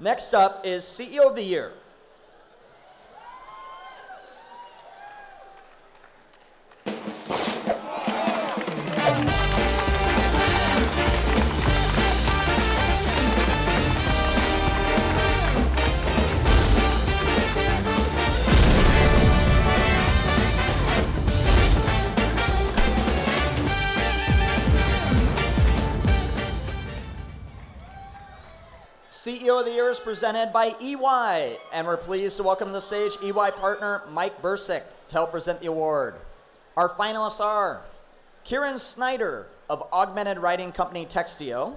Next up is CEO of the Year. CEO of the Year is presented by EY, and we're pleased to welcome to the stage EY partner Mike Bursick to help present the award. Our finalists are Kieran Snyder of augmented writing company Textio,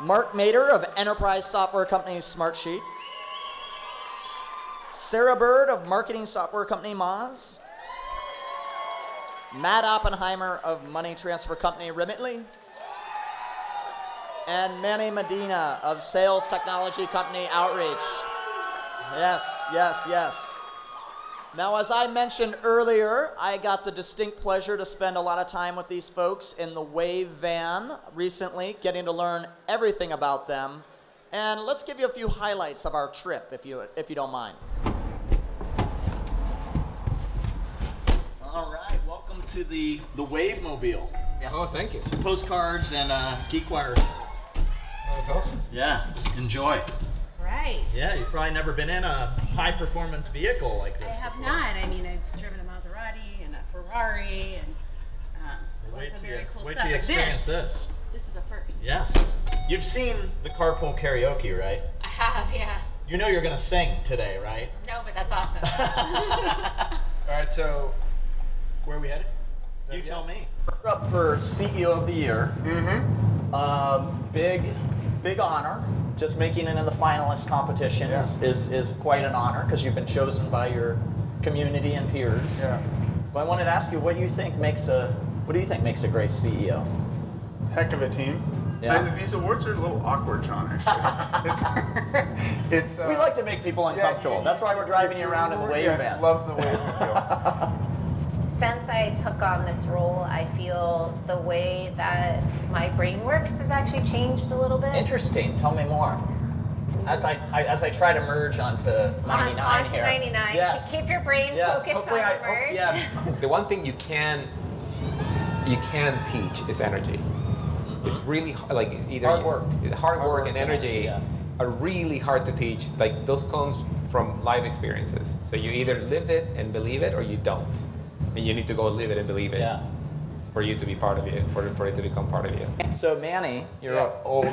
Mark Mader of enterprise software company Smartsheet, Sarah Bird of marketing software company Moz, Matt Oppenheimer of money transfer company Remitly, and Manny Medina of sales technology company Outreach. Yes, yes, yes. Now, as I mentioned earlier, I got the distinct pleasure to spend a lot of time with these folks in the Wave van recently, getting to learn everything about them. And let's give you a few highlights of our trip, if you don't mind. All right, welcome to the Wave Mobile. Yeah. Oh, thank you. Some postcards and GeekWire. That's awesome. Yeah, enjoy. Right. Yeah, you've probably never been in a high-performance vehicle like this I have before. not. I mean, I've driven a Maserati and a Ferrari and lots of very cool wait stuff. till you experience this. This is a first. Yes. You've seen the carpool karaoke, right? I have, yeah. You know you're going to sing today, right? No, but that's awesome. All right, so where are we headed? You tell me. We're up for CEO of the Year. Mm-hmm. Big honor. Just making it in the finalist competition is quite an honor because you've been chosen by your community and peers. Yeah. But I wanted to ask you, what do you think makes a great CEO? Heck of a team. Yeah. These awards are a little awkward, John, actually. it's We like to make people uncomfortable. That's why we're driving you around in the Wave van. Love the Wave van. Since I took on this role, I feel the way that my brain works has actually changed a little bit. Interesting. Tell me more. As I try to merge onto 99 onto here. 99. Yes. Keep your brain focused Hopefully on the merge. yeah. The one thing you can teach is energy. It's really like either Hard work and energy are really hard to teach. Like those comes from life experiences. So you either lived it and believe it, or you don't. And you need to go live it and believe it for you to be part of it, for it to become part of you. So Manny, your old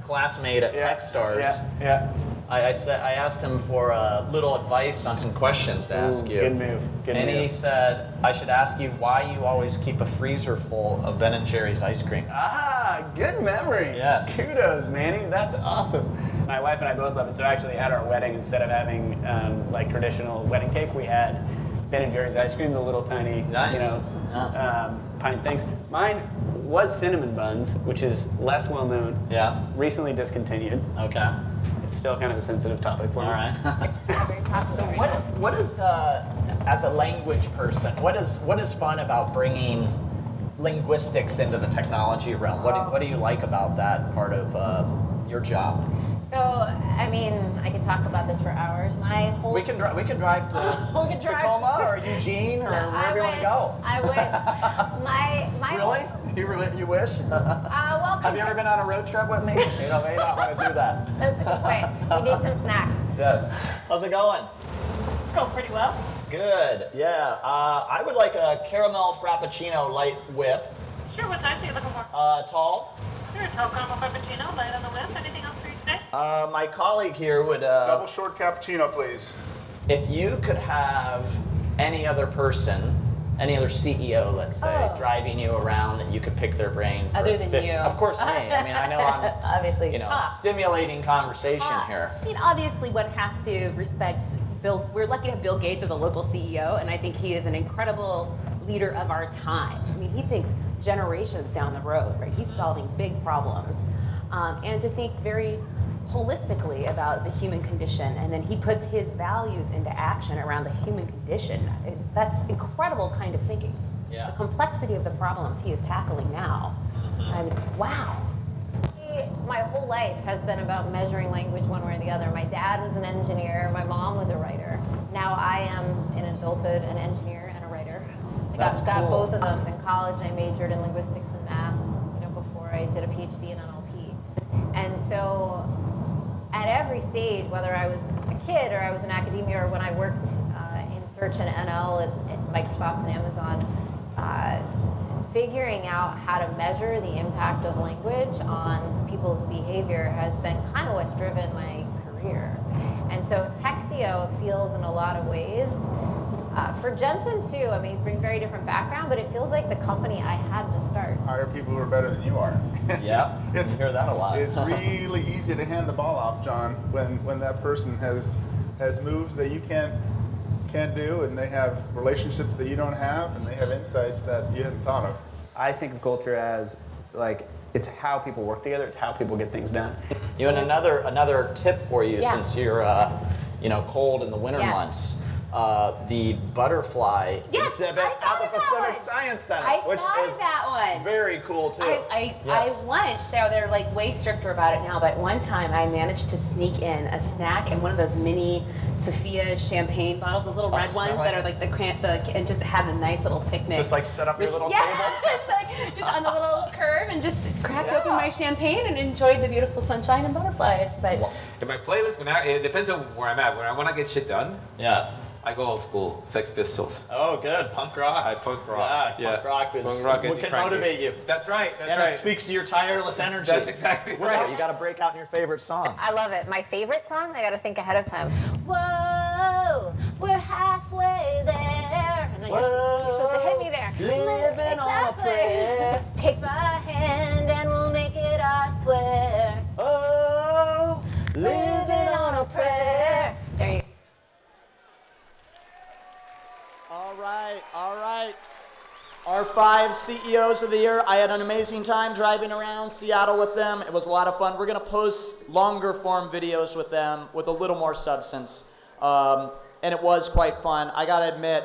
classmate at Techstars. Yeah. I asked him for a little advice on some questions to ask you. Good move. And he said I should ask you why you always keep a freezer full of Ben & Jerry's ice cream. Ah, good memory. Yes. Kudos, Manny. That's awesome. My wife and I both love it. So actually at our wedding, instead of having like traditional wedding cake, we had Ben & Jerry's ice cream, the little tiny, pint things. Mine was cinnamon buns, which is less well known. Yeah. Recently discontinued. Okay. It's still kind of a sensitive topic for me. All right. Very So popular. what is as a language person, what is fun about bringing linguistics into the technology realm? What do you like about that part of your job? So, I mean, I could talk about this for hours. My whole We can drive to we can drive Tacoma or Eugene or wherever you want to go. I wish. My Really? You wish? well, Have you ever been on a road trip with me? You know, may not want to do that. that's a good point. We need some snacks. Yes. How's it going? Going pretty well. Good. Yeah. I would like a caramel frappuccino light whip. Sure, what size are you looking for? Tall. Sure, tall caramel frappuccino, light on the whip. Anything else for you today? My colleague here would. Double short cappuccino, please. If you could have any other person, any other CEO, let's say, driving you around that you could pick their brain for Other than 50, you. Of course, me. I mean, I know I'm Obviously, top. stimulating conversation here. I mean, obviously, one has to respect Bill. We're lucky to have Bill Gates as a local CEO, and I think he is an incredible leader of our time. I mean, he thinks generations down the road, right? He's solving big problems, and to think very holistically about the human condition, and then he puts his values into action around the human condition. That's incredible kind of thinking. The complexity of the problems he is tackling now. I mean, wow. my whole life has been about measuring language one way or the other. My dad was an engineer. My mom was a writer. Now I am, in adulthood, an engineer and a writer. So I got both of them. In college, I majored in linguistics and math, before I did a PhD in NLP. And so at every stage, whether I was a kid or I was in academia or when I worked in search and NL at Microsoft and Amazon, figuring out how to measure the impact of language on people's behavior has been kind of what's driven my career. And so Textio feels in a lot of ways, for Jensen too, I mean, he's bringing very different background, but it feels like the company I had to start. Hire people who are better than you are. Yeah, I hear that a lot. It's really easy to hand the ball off, John, when that person has moves that you can't do, and they have relationships that you don't have, and they have insights that you hadn't thought of. I think of culture as like it's how people work together. It's how people get things done. You and another tip for you, since you're cold in the winter months. The butterfly exhibit at the Pacific Science Center, which is that one. very cool too. I once, they're like way stricter about it now, but one time I managed to sneak in a snack in one of those mini Sophia champagne bottles, those little red ones that are like and just had a nice little picnic. Just like set up your little table. It's like just on the little curb and just cracked open my champagne and enjoyed the beautiful sunshine and butterflies. But in my playlist, it depends on where I'm at. When I want to get shit done, I go old school, Sex Pistols. Oh, good. Punk rock. Punk rock. Yeah, punk rock is what can motivate you. That's right. It speaks to your tireless energy. That's exactly right. You got to break out in your favorite song. I love it. My favorite song, I got to think ahead of time. Whoa, we're halfway there. And then you're supposed to hit me there. Living on a prayer. Take my hand and we'll make it, I swear. Oh, living on a prayer. There you go. All right. Our 5 CEOs of the year. I had an amazing time driving around Seattle with them. It was a lot of fun. We're going to post longer form videos with them with a little more substance. And it was quite fun. I got to admit,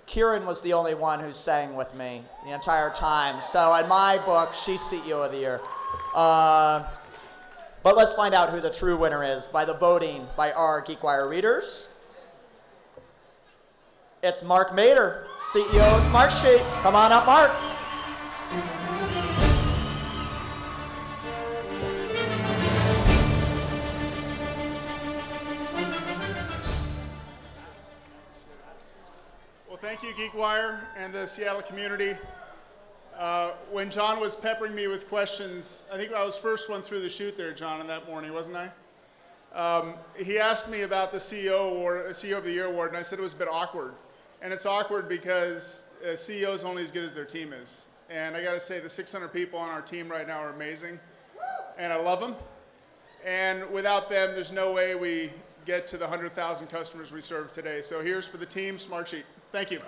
Kieran was the only one who sang with me the entire time. So in my book, she's CEO of the year. But let's find out who the true winner is by the voting by our GeekWire readers. It's Mark Mader, CEO of Smartsheet. Come on up, Mark. Well, thank you, GeekWire and the Seattle community. When John was peppering me with questions, I think I was first one through the chute there, John, on that morning, wasn't I? He asked me about the CEO of the Year award, and I said it was a bit awkward. And it's awkward because a CEO is only as good as their team is. And I got to say, the 600 people on our team right now are amazing, and I love them. And without them, there's no way we get to the 100,000 customers we serve today. So here's for the team, Smartsheet. Thank you.